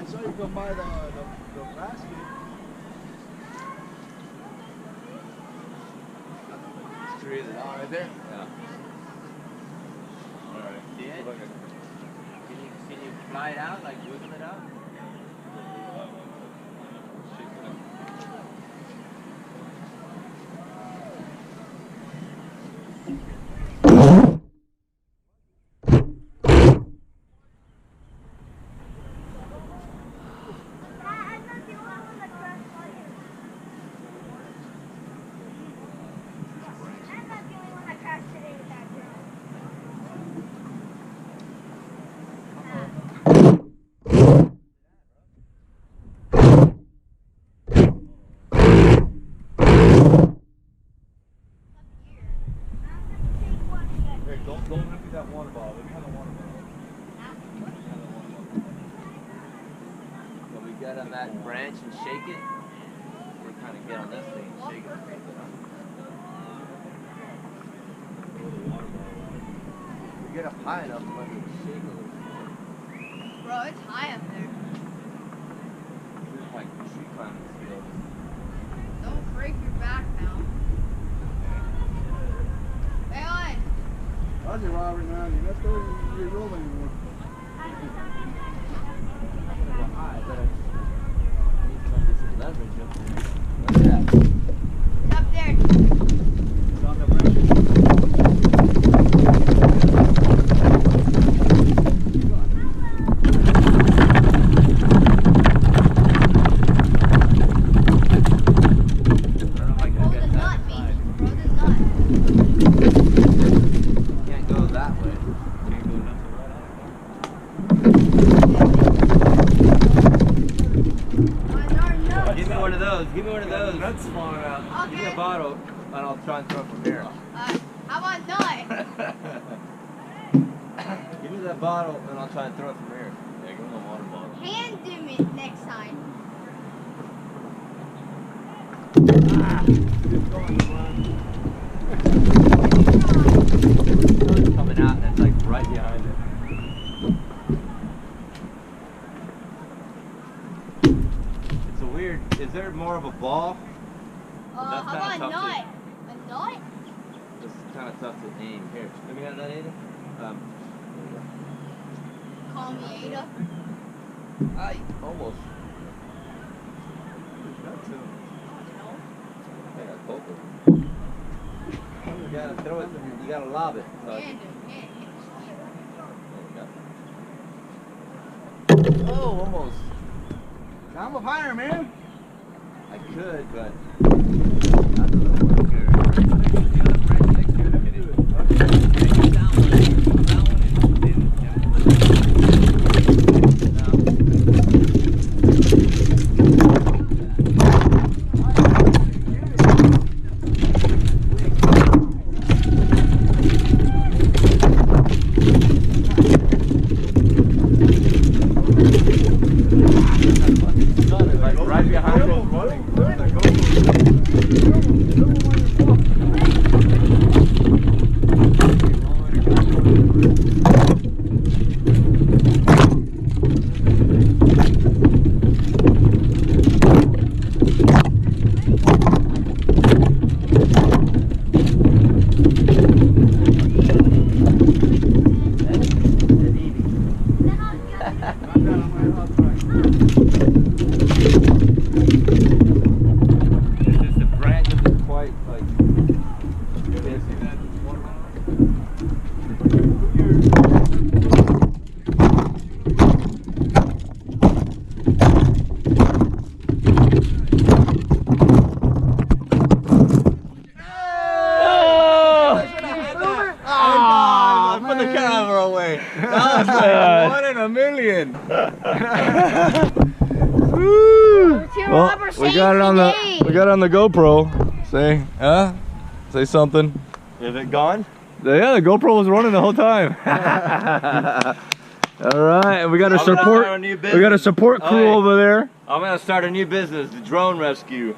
I saw you come by the basket. Three of them. Oh, right there? Yeah. Alright. See it? Can you fly it out, like wiggle it out? Don't empty that water bottle. Let me have the water bottle. So we get on that branch and shake it. We kind of get on this thing and shake it. We get up high enough, but we shake a little. Bro, it's high up there. This is like tree climbing skills. Don't break your back now. Hang on. Roger, Robert, man. You messed over your roll anymore. Leverage up there. Look at that. It's up there. It's on the branch. Roll the nut, baby. Roll the nut. Can't go that way. Can't go nothing right out. Give me one of those. Give me one of those. That's falling out. Give me a bottle, and I'll try and throw it from here. How about nut? Give me that bottle, and I'll try and throw it from here. Yeah, give me the water bottle. Hand him it next time. It's coming out, and it's like right behind it. It's a weird. Is there more of a ball? That's How kinda about tough nut? A nut? It's kind of tough to aim. Here, let me have that, Ada. Call me Ada. I almost. I got poker. You gotta throw it. You gotta lob it. So Hand him. Hand him. Oh, almost. Climb up higher, man. I could, but. Right behind it. The branch isn't quite like. Put the camera away. That was like 1 in a million. Well, We got it on the GoPro. Say, huh? Say something. Is it gone? Yeah, the GoPro was running the whole time. All right, and we got a support. We got a support crew over there. I'm gonna start a new business, the drone rescue.